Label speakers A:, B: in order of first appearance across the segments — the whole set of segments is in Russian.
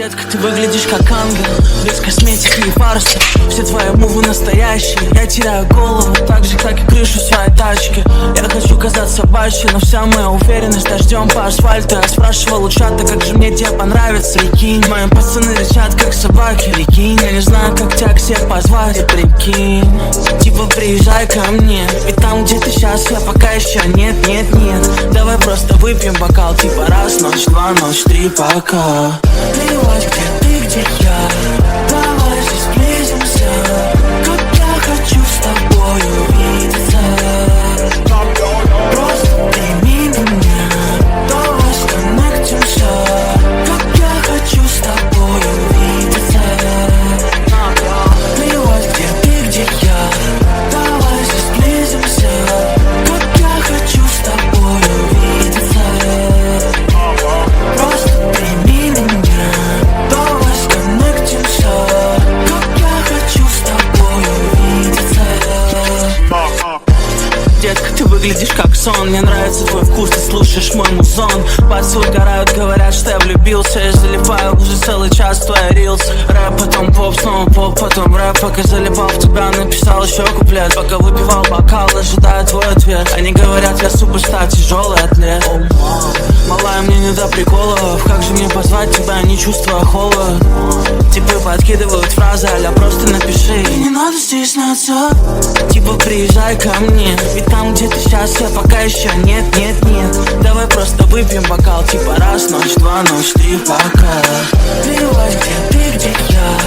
A: Детка, ты выглядишь как ангел, без косметики и фарса. Все твои мувы настоящие. Я теряю голову, так же, как и крышу своей тачки. Я хочу казаться собачьей, но вся моя уверенность дождем по асфальту. Я спрашивал у чата, как же мне тебе понравится. Прикинь, мои пацаны рычат, как собаки. Прикинь, я не знаю, как тебя к себе позвать. И прикинь, типа приезжай ко мне, ведь там, где ты сейчас, я пока еще нет. Давай просто выпьем бокал, типа раз, ночь, два, ночь, три, пока. Плевать, где ты, где я, давай здесь сблизимся. Как я хочу с тобой увидеться. Просто прими меня, давай сконнектимся. Как я хочу с тобой увидеться. Плевать, где ты, где я, давай здесь сблизимся. Как я хочу с тобой увидеться. Просто прими меня, давай сконнектимся. Как я хочу с тобой увидеться. Детка, ты выглядишь как сон. Мне нравится твой вкус, ты слушаешь мой музон. Пацы угорают, говорят, что я влюбился. Я залипаю уже целый час в твои рилс. Рэп, потом поп, снова поп, потом рэп. Пока залипал в тебя, написал еще куплет. Пока выпивал бокал, ожидая твой ответ. Они говорят, я суперстар, тяжелый атлет. Малая, мне не до приколов. Как же мне позвать тебя, не чувствуя холод? Типы подкидывают фразы, а-ля просто напиши. И не надо стесняться. Типа приезжай ко мне, ведь там, где ты сейчас, я пока еще нет. Давай просто выпьем бокал, типа раз, ночь, два, ночь, три, пока. Плевать, где ты, где я,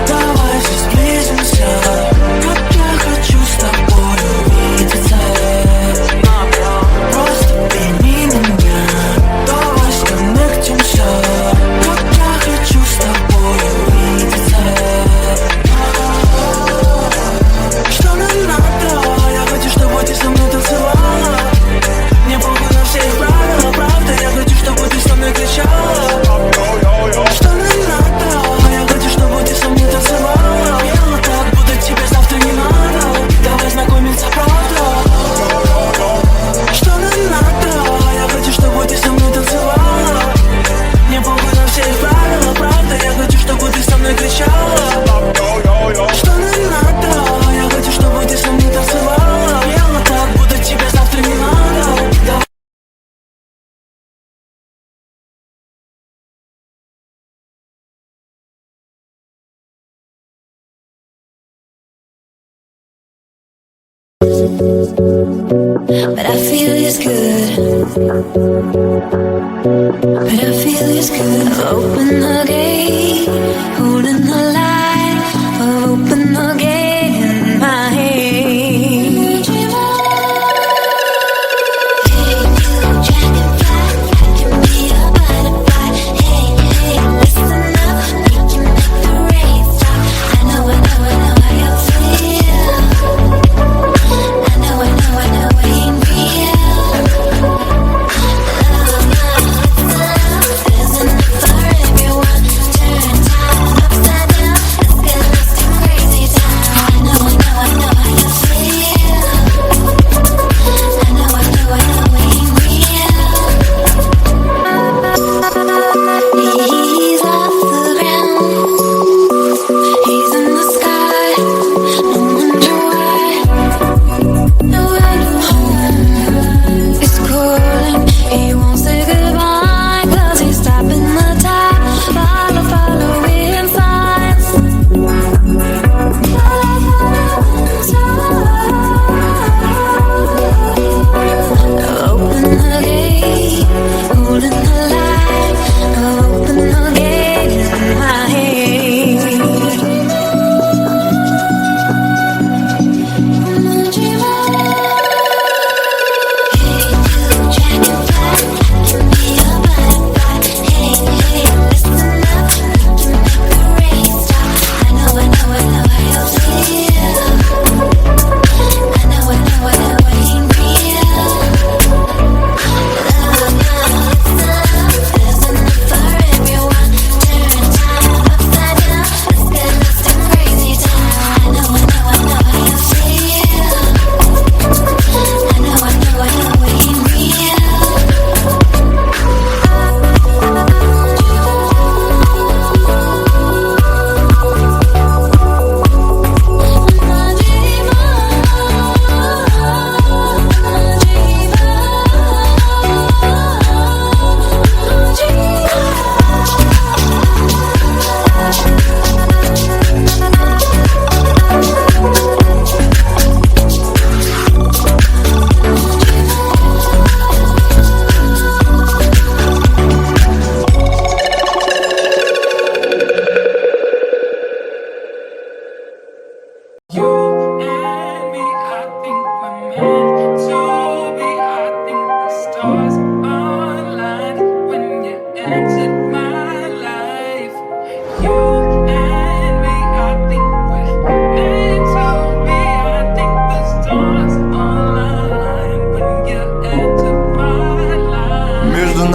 A: давай здесь сблизимся. Как я хочу с тобой увидеться. Просто прими меня, давай сконнектимся. Как я хочу с тобой увидеться. Что нам надо? Я хочу, чтобы ты со мной танцевала. Мне похуй на все их правила, правда. Я хочу, чтобы ты со мной кричала. Что нам надо? Я хочу, чтобы ты со мной танцевала. Пела так, будто тебе завтра не надо. Давай знакомиться, правда. Что нам надо? Я хочу, чтобы ты со мной танцевала. Мне похуй на все их правила, правда. Я хочу, чтобы ты со мной кричала. Что нам надо? Я хочу, чтобы ты со мной танцевала. Пела так, будто тебе завтра не надо.
B: But I feel it's good. But I feel it's good. Open the gate, holding the line. Open the gate in my hand. Hey, you dragonfly, I can be a butterfly. Hey, listen up, we can make the rain stop. I know how you feel. I know it ain't real. Love, there's enough for everyone. Turn time up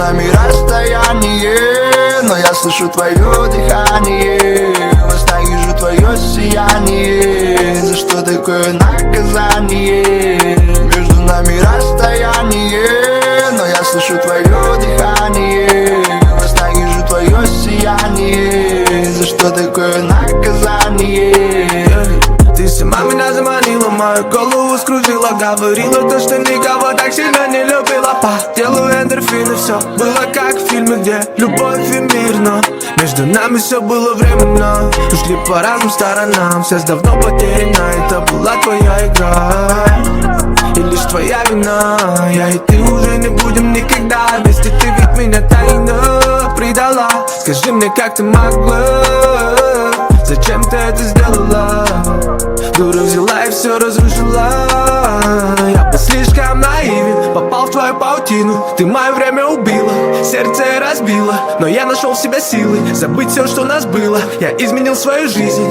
C: нами расстояние, но я слышу твое дыхание. Во снах вижу твое сияние. За что такое наказание? Между нами расстояние, но я слышу твое дыхание. Во снах вижу твое сияние. За что такое наказание?
D: Ты сама меня заманила, мою голову скрутила. Говорила то, что никого так сильно не любила. По телу эндорфины, все было как в фильме, где любовь и мир. Но между нами все было временно. Ушли по разным сторонам, связь давно потеряна. Это была твоя игра и лишь твоя вина. Я и ты уже не будем никогда вместе. Ты ведь меня тайно предала. Скажи мне, как ты могла? Зачем ты это сделала? Дура взяла и все разрушила. Я был слишком наивен, попал в твою паутину. Ты мое время убила, сердце разбила. Но я нашел в себе силы забыть все, что у нас было. Я изменил свою жизнь,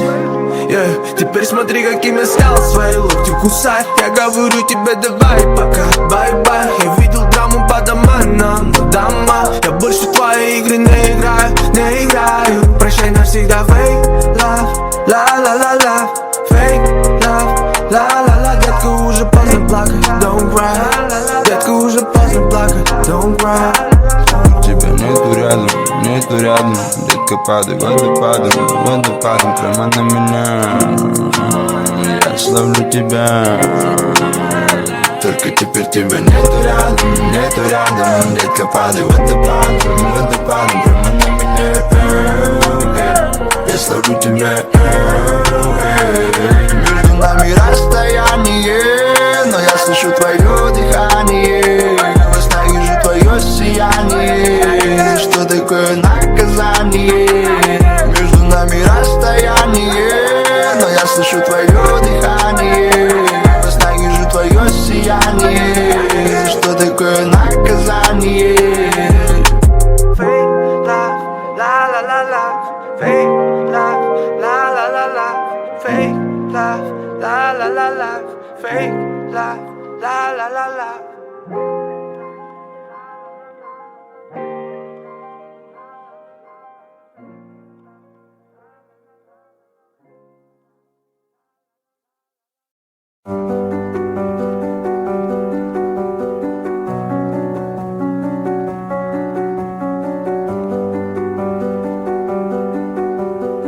D: Теперь смотри, каким я стал. Свои локти кусай. Я говорю тебе, давай пока, бай-бай. Я видел драму по домам, но дома я больше в твои игры не играю. Прощай навсегда, fake love, la-la-la-la. Fake love, la-la-la. Детка, уже поздно плакать, don't cry. Детка, уже поздно плакать, don't cry.
E: Тебя нету рядом, детка, падай водопадом прямо на меня. Я славлю тебя. Только теперь тебя нету рядом, детка, падай водопадом прямо на меня. Я славлю тебя.
C: Между нами расстояние, но я слышу твое дыхание. Во снах вижу твое сияние. Что такое наказание? Между нами расстояние, но я слышу твое дыхание. Во снах вижу твое сияние. Что такое наказание?
D: Fake love, la-la-la-la. Fake love, la-la-la-la. Fake love, la-la-la-la. Fake love, la-la-la-la.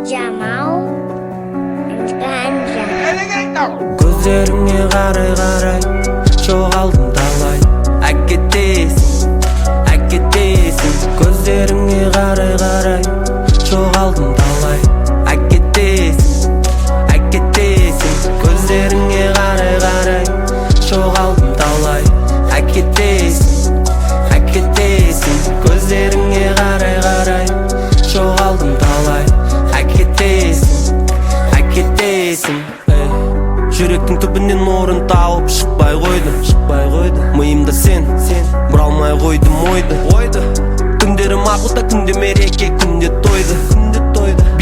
B: Jamal and Ganja.
F: Көздеріңе қарай жоғалдым талай. Әкетесің көздеріңе қарай жоғалдым талай. Әкетесің көздеріңе қарай жоғалдым талай. Әкетесің көздеріңе қарай жоғалдым талай. Әкетесің жүректің түбінен орын тауып шықпай қойды. Миымда сен бұралмай қойдым ойды. Күндерім ақылда, күнде мереке, күнде тойды.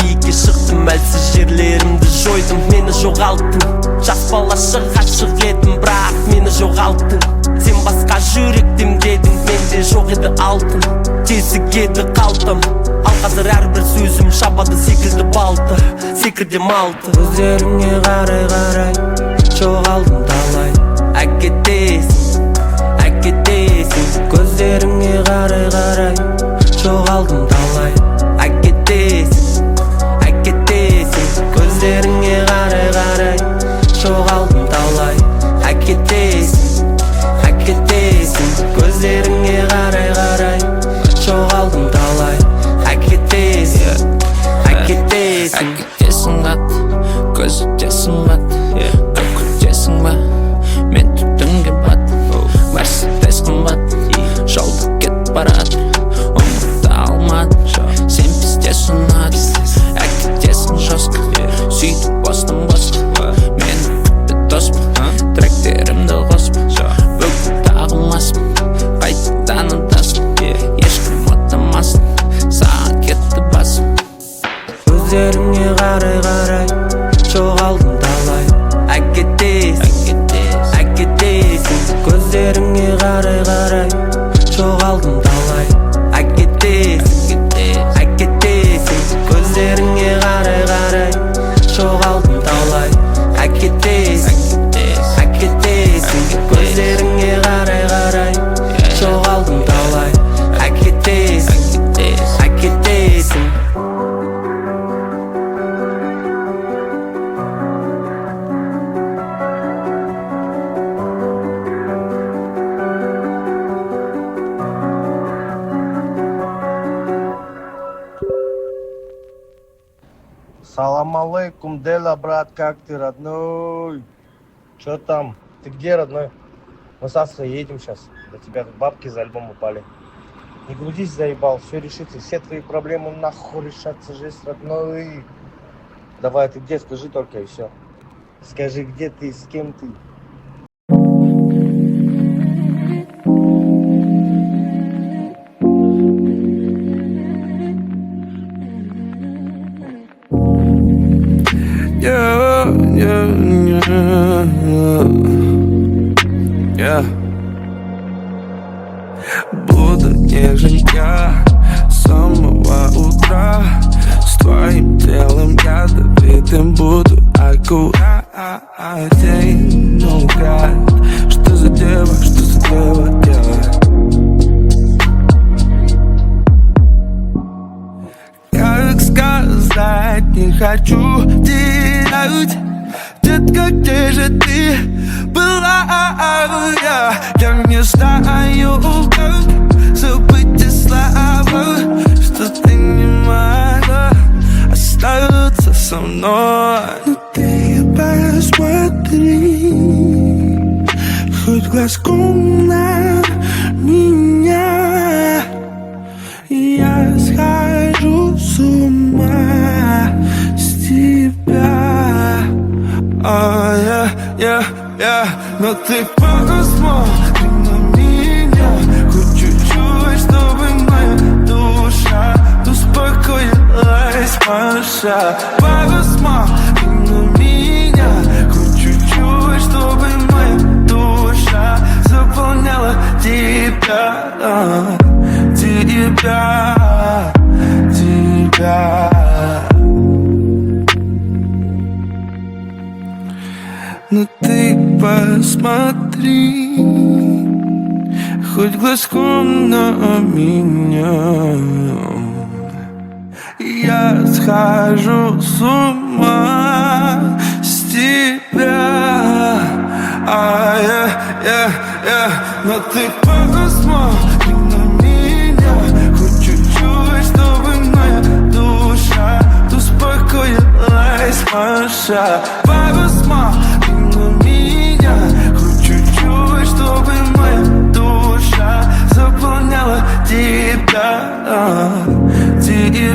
F: Биікке шықтым, әлсіз жерлерімді жойдым. Мені жоғалттың, жас балаша ғашық едім, бірақ мені жоғалттың. Сен басқа жүректем дедің, менде жоқ еді алтын. Тесік еді қалтам, ал қазір әрбір сөзім шабады секілді балты, секірде малты. Көздеріңе қарай жоғалдым талай. Әкетесің көздеріңе қарай жоғалдым талай. Әкетесің көздеріңе қарай жоғалдым талай. Әкетесің көздеріңе қарай жоғалдым талай. Әкетесің ат, көзітесің бат, көкітесің ба, мен түтінге бат. Мерседес қымбат, жолда кет барады, ұмыта алмады. Сен бізде сұнады, әкетесің жосқа, сөйтіп бостым. Мені күтпе доспа, тректерімді қоспа, бүгін тағылмаспын, қайтадан ұдаспын. Ешкім отамасын, саған кетті басым. Көздеріңе қарай
G: Салам алейкум, Деля, брат, как ты, родной? Чё там? Ты где, родной? Мы с Астрой едем сейчас. До тебя тут бабки за альбом упали. Не грузись, заебал, все решится. Все твои проблемы нахуй решатся, жесть, родной. Давай, ты где, скажи только и все. Скажи, где ты, с кем ты?
D: Буду нежен я с самого утра. С твоим телом ядовитым буду аккуратен. Ну как, что за дело, делать? Как сказать, не хочу терять. Детка, где же ты была? Я не знаю, как забыть те слова, что ты не могла остаться со мной. Но ты посмотри хоть глазком на меня. Я схожу с ума с тебя. Но ты посмотри на меня хоть чуть-чуть, чтобы моя душа успокоилась, Маша. Посмотри на меня хоть чуть-чуть, чтобы моя душа заполняла тебя. Но ты посмотри хоть глазком на меня. Я схожу с ума с тебя. Но ты посмотри на меня хоть чуть-чуть, чтобы моя душа успокоилась, Маша. Посмотри на меня хоть чуть-чуть, чтобы моя душа заполняла тебя. Тебя.